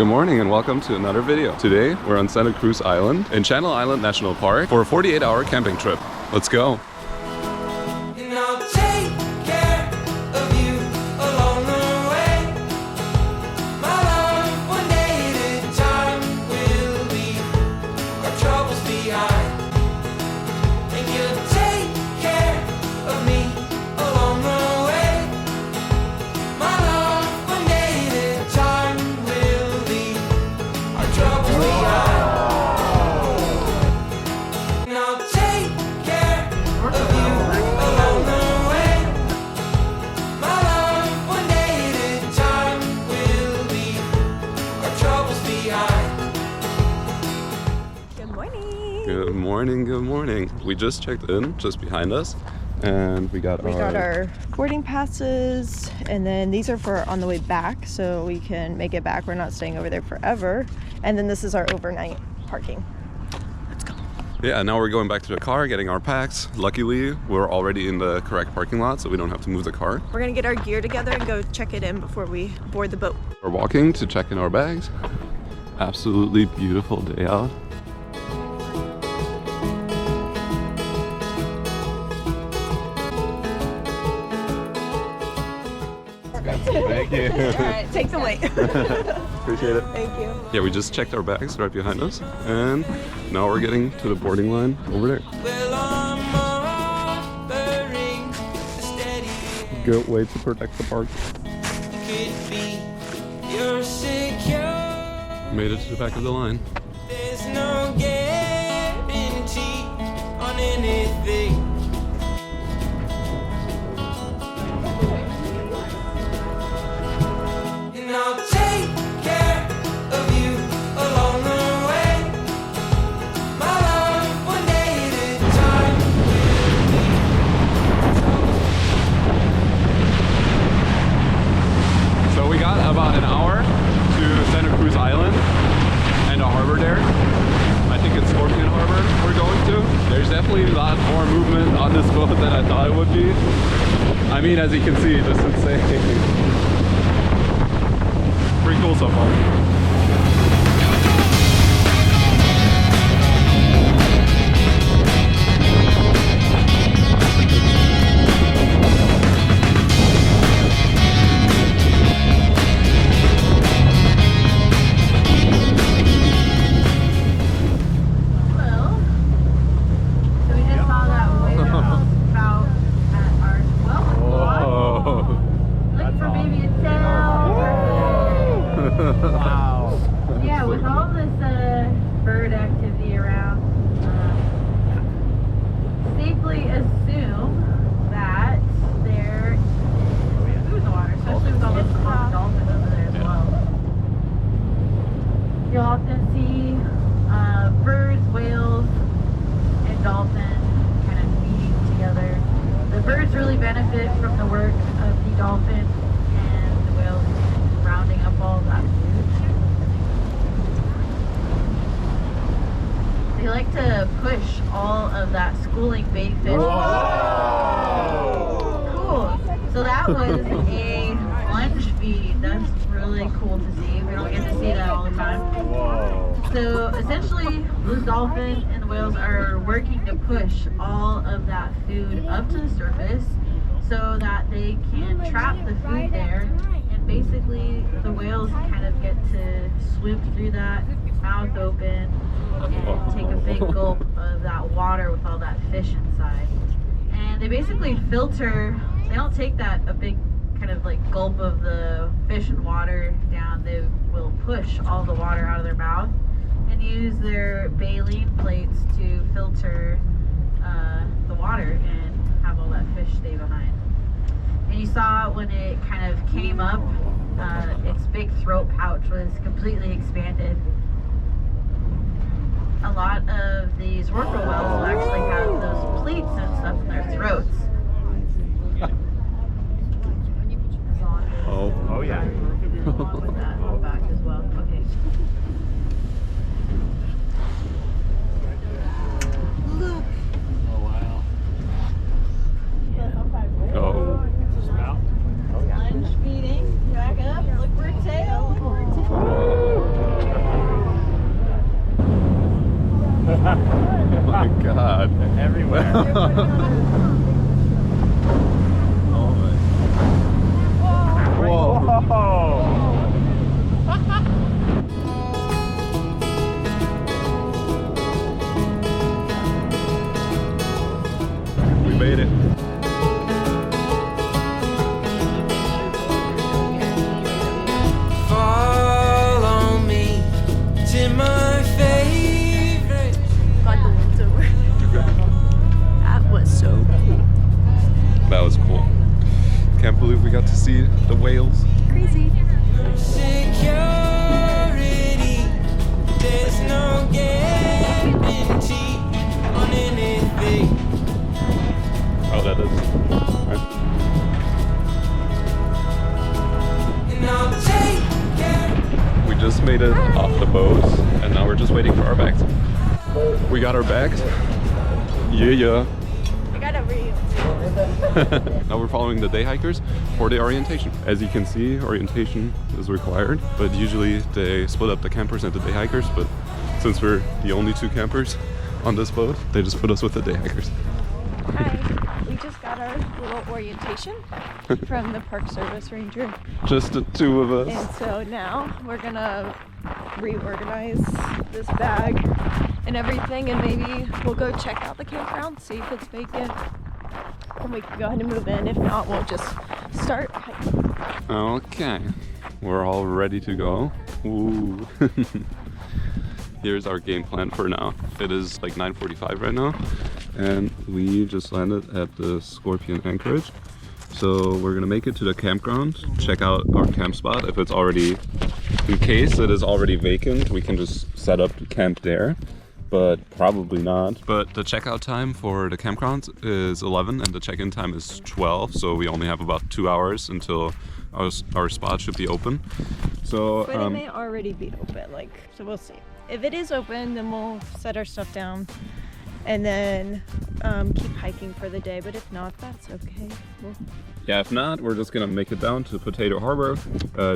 Good morning and welcome to another video. Today we're on Santa Cruz Island in Channel Island National Park for a 48-hour camping trip. Let's go. Good morning. We just checked in just behind us and we got our boarding passes, and then these are for on the way back so we can make it back. We're not staying over there forever. And then this is our overnight parking. Let's go. Yeah, now we're going back to the car, getting our packs. Luckily, we're already in the correct parking lot, so we don't have to move the car. We're gonna get our gear together and go check it in before we board the boat. We're walking to check in our bags. Absolutely beautiful day out. Thank you. Alright, take the weight. Appreciate it. Thank you. Yeah, we just checked our bags right behind us, and now we're getting to the boarding line over there. Good way to protect the park. Made it to the back of the line. There's no guarantee on anything. About an hour to Santa Cruz Island and a harbor there. I think it's Scorpion Harbor we're going to. There's definitely a lot more movement on this boat than I thought it would be. I mean, as you can see, just insane. Pretty cool so far. You'll often see birds, whales, and dolphins kind of feeding together. The birds really benefit from the work of the dolphin, and the whales rounding up all that food. They like to push all of that schooling bait fish. Whoa! Cool. So that was a lunge feed. That's really cool to see. We don't get to see that all the time. Whoa. So essentially, those dolphins and the whales are working to push all of that food up to the surface so that they can trap the food there. And basically, the whales kind of get to swim through that, mouth open, and take a big gulp of that water with all that fish inside. And they basically filter. They don't take a big kind of like gulp of the fish and water down. They will push all the water out of their mouth and use their baleen plates to filter the water and have all that fish stay behind. And you saw when it kind of came up, its big throat pouch was completely expanded. A lot of these orca whales will actually have those pleats and stuff in their throats. Oh yeah. With that back as well. Okay. Look. Oh wow. Oh. Lunge feeding. Back up. Look for a tail. Look for a tail. my god. They're everywhere. Oh my. Whoa. We made it. Follow me to my favorite. Got the winds over. That was so cool. That was cool. Can't believe we got to see the whales. Crazy. Security. There's no guarantee on anything. Oh, that is. And I'll take care. We just made it off the boat, and now we're just waiting for our bags. We got our bags. Yeah. I got a real. Now we're following the day hikers for the orientation. As you can see, orientation is required, but usually they split up the campers and the day hikers, but since we're the only 2 campers on this boat, they just put us with the day hikers. Hi. We just got our little orientation from the Park Service Ranger. Just the 2 of us. And so now we're gonna reorganize this bag and everything, and maybe we'll go check out the campground, see if it's vacant, and we can go ahead and move in. If not, we'll just start hiking. Okay, we're all ready to go. Ooh. Here's our game plan for now. It is like 9:45 right now, and we just landed at the Scorpion Anchorage. So we're gonna make it to the campground, check out our camp spot. If it's already, in case it is already vacant, we can just set up camp there, but probably not. But the checkout time for the campground is 11 and the check-in time is 12, so we only have about 2 hours until our spot should be open. So But it may already be open, so we'll see. If it is open, then we'll set our stuff down and then keep hiking for the day. But if not, that's okay. yeah, if not, we're just gonna make it down to Potato Harbor,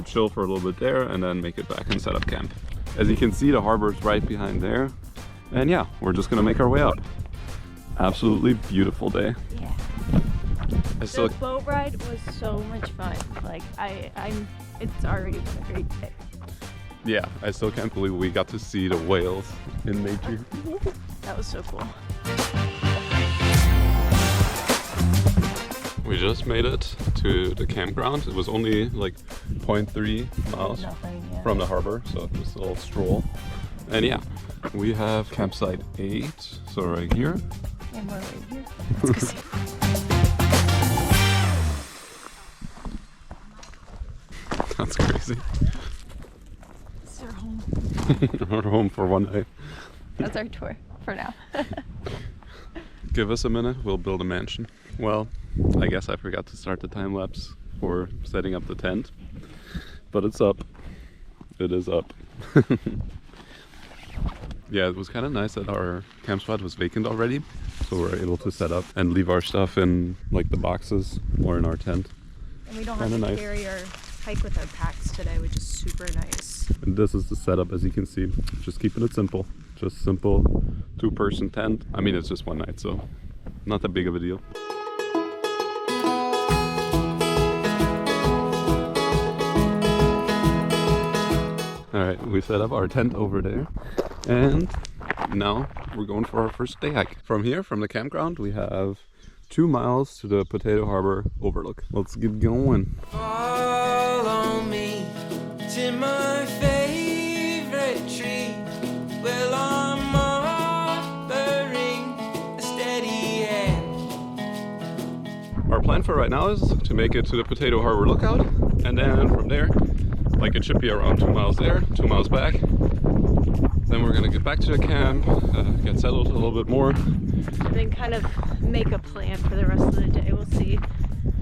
chill for a little bit there, and then make it back and set up camp. As you can see, the harbor is right behind there. And yeah, we're just gonna make our way up. Absolutely beautiful day. Yeah. The boat ride was so much fun. It's already been a great day. Yeah, I still can't believe we got to see the whales in nature. That was so cool. We just made it to the campground. It was only like 0.3 miles from the harbor, so it was a little stroll. And yeah, we have campsite 8, so right here. And we're right here. Let's go see. That's crazy. It's our home. We're home for one day. That's our tour for now. Give us a minute, we'll build a mansion. Well, I guess I forgot to start the time lapse for setting up the tent, but it's up. It is up. Yeah, it was kind of nice that our camp spot was vacant already, so we're able to set up and leave our stuff in like the boxes or in our tent. And we don't have to carry or hike with our packs today, which is super nice. And this is the setup, as you can see. Just keeping it simple. Just simple 2-person tent. I mean, it's just one night, so not that big of a deal. Alright, we set up our tent over there, and now we're going for our first day hike. From here, from the campground, we have 2 miles to the Potato Harbor overlook. Let's get going. Follow me to my favorite tree. Well, I'm offering a steady hand. Our plan for right now is to make it to the Potato Harbor lookout, and then from there, like it should be around 2 miles there, 2 miles back. Then we're gonna get back to the camp, get settled a little bit more. And then kind of make a plan for the rest of the day. We'll see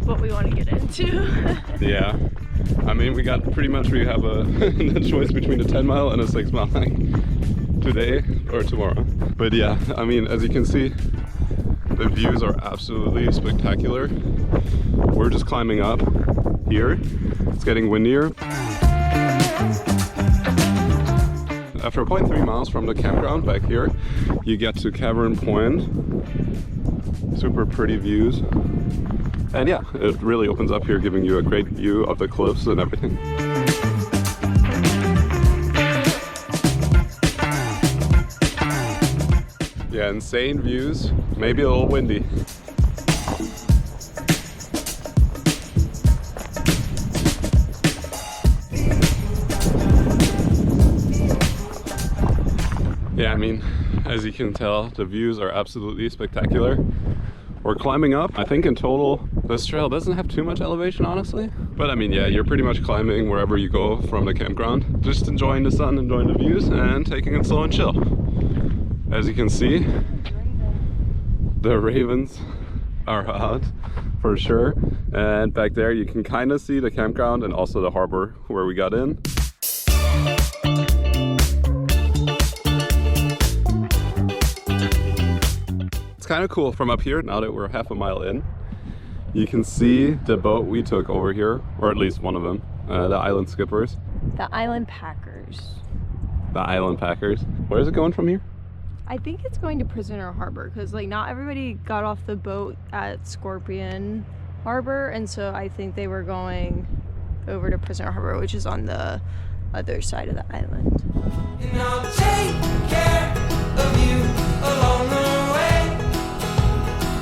what we want to get into. Yeah, I mean, we have a choice between a 10-mile and a 6-mile hike today or tomorrow. But yeah, I mean, as you can see, the views are absolutely spectacular. We're just climbing up here. It's getting windier. after 0.3 miles from the campground back here, you get to Cavern Point. Super pretty views. And yeah, it really opens up here, giving you a great view of the cliffs and everything. Yeah, insane views, maybe a little windy. Yeah, I mean, as you can tell, the views are absolutely spectacular. We're climbing up. I think in total, this trail doesn't have too much elevation, honestly. But I mean, yeah, you're pretty much climbing wherever you go from the campground. Just enjoying the sun, enjoying the views, and taking it slow and chill. As you can see, the ravens are out for sure. And back there, you can kind of see the campground and also the harbor where we got in. It's kind of cool from up here, now that we're half a mile in. You can see the boat we took over here, or at least one of them, the Island Skippers. The Island Packers. The Island Packers. Where is it going from here? I think it's going to Prisoner Harbor, because like not everybody got off the boat at Scorpion Harbor, and so I think they were going over to Prisoner Harbor, which is on the other side of the island. And I'll take care of you along the way.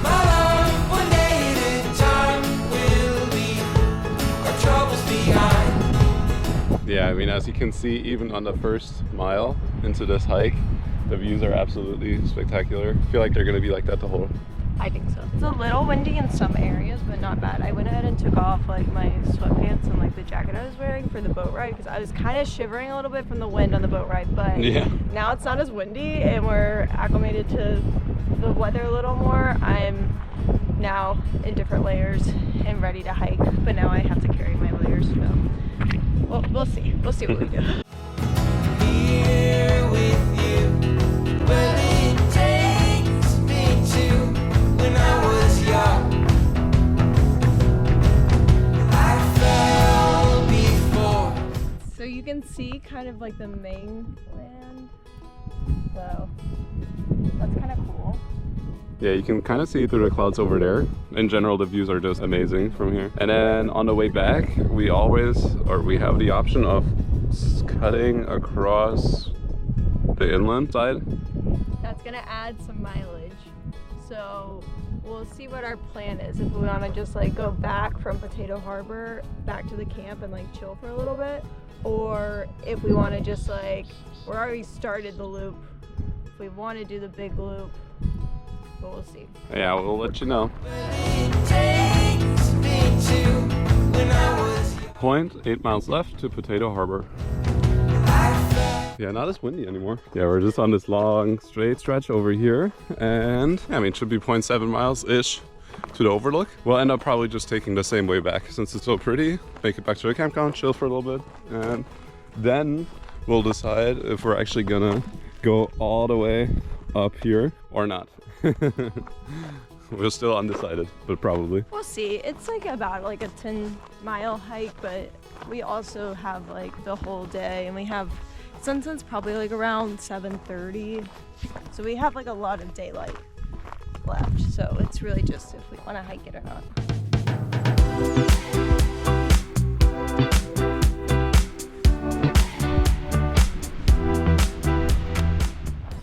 My love, one day at a time, will leave our troubles behind. Yeah, I mean, as you can see, even on the first mile into this hike, the views are absolutely spectacular. I feel like they're gonna be like that the whole. I think so. It's a little windy in some areas, but not bad. I went ahead and took off like my sweatpants and like the jacket I was wearing for the boat ride, because I was kind of shivering a little bit from the wind on the boat ride, but Yeah. now it's not as windy and we're acclimated to the weather a little more. I'm now in different layers and ready to hike, but now I have to carry my layers, so well, we'll see. We'll see what we do. Here with you, well, it takes me to when I was young. I fell before. So you can see kind of like the mainland, so that's kind of cool. Yeah, you can kind of see through the clouds over there. In general, the views are just amazing from here. And then on the way back, we have the option of cutting across the inland side. That's gonna add some mileage, so we'll see what our plan is. If we want to just like go back from Potato Harbor back to the camp and like chill for a little bit, or if we want to just like, we're already started the loop, if we want to do the big loop, but we'll see. Yeah, we'll let you know. It takes me to when I was young. 0.8 miles left to Potato Harbor. I Yeah, not as windy anymore. Yeah, we're just on this long straight stretch over here, and I mean, it should be 0.7 miles-ish to the overlook. We'll end up probably just taking the same way back since it's so pretty. Make it back to the campground, chill for a little bit, and then we'll decide if we're actually gonna go all the way up here or not. We're still undecided, but probably. We'll see. It's like about like a 10-mile hike, but we also have like the whole day, and we have sunset's probably like around 7:30, so we have like a lot of daylight left, so it's really just if we want to hike it or not.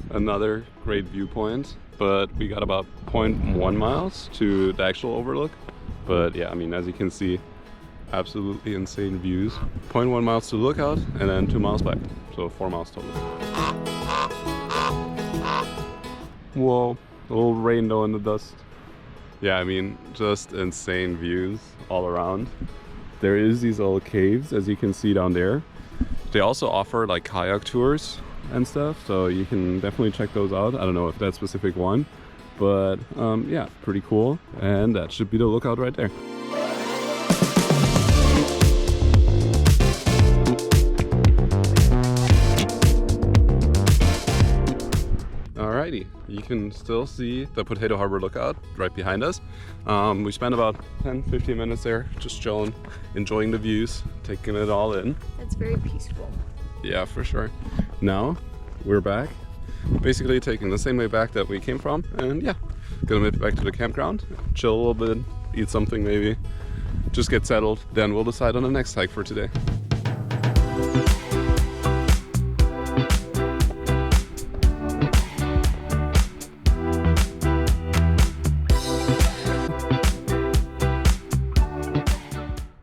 Another great viewpoint, but we got about 0.1 miles to the actual overlook. But yeah, I mean, as you can see, absolutely insane views. 0.1 miles to the lookout and then 2 miles back, so 4 miles total. Whoa, a little rain though in the dust. Yeah, I mean, just insane views all around. There is these little caves, as you can see down there. They also offer like kayak tours and stuff, so you can definitely check those out. I don't know if that specific one, but yeah, pretty cool, and that should be the lookout right there. Alrighty, you can still see the Potato Harbor lookout right behind us. We spent about 10-15 minutes there just chilling, enjoying the views, taking it all in. It's very peaceful. Yeah, for sure. Now we're back, basically taking the same way back that we came from, and yeah, gonna make it back to the campground, chill a little bit, eat something maybe, just get settled, then we'll decide on the next hike for today.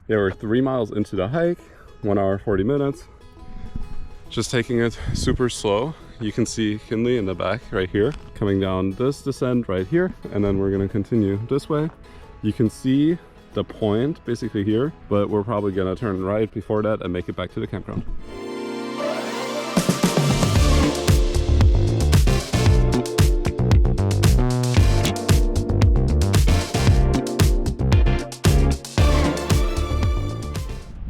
Yeah, we're 3 miles into the hike, 1 hour 40 minutes. Just taking it super slow. You can see Kinley in the back right here, coming down this descent right here, and then we're gonna continue this way. You can see the point basically here, but we're probably gonna turn right before that and make it back to the campground.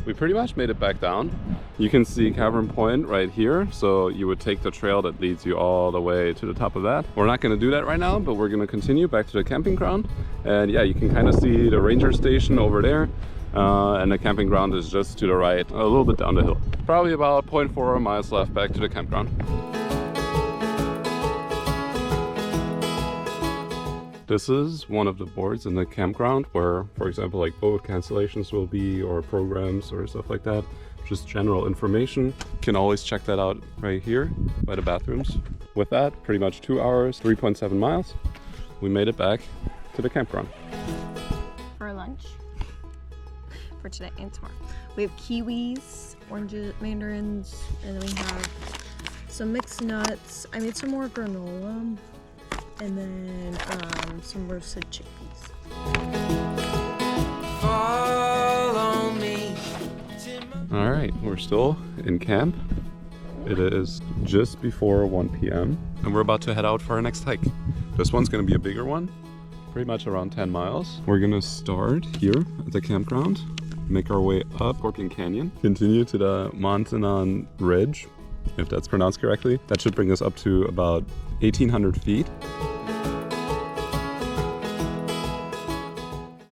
We pretty much made it back down. You can see Cavern Point right here, so you would take the trail that leads you all the way to the top of that. We're not going to do that right now, but we're going to continue back to the camping ground. And yeah, you can kind of see the ranger station over there, and the camping ground is just to the right, a little bit down the hill. Probably about 0.4 miles left back to the campground. This is one of the boards in the campground where, for example, like boat cancellations will be, or programs or stuff like that. Just general information. You can always check that out right here by the bathrooms. With that, pretty much 2 hours, 3.7 miles. We made it back to the campground. For lunch. For today and tomorrow. We have kiwis, oranges, mandarins, and then we have some mixed nuts. I made some more granola. And then some roasted chickpeas. Follow me. All right, we're still in camp. It is just before 1 p.m. and we're about to head out for our next hike. This one's gonna be a bigger one, pretty much around 10 miles. We're gonna start here at the campground, make our way up Scorpion Canyon, continue to the Montanon Ridge, if that's pronounced correctly. That should bring us up to about 1,800 feet.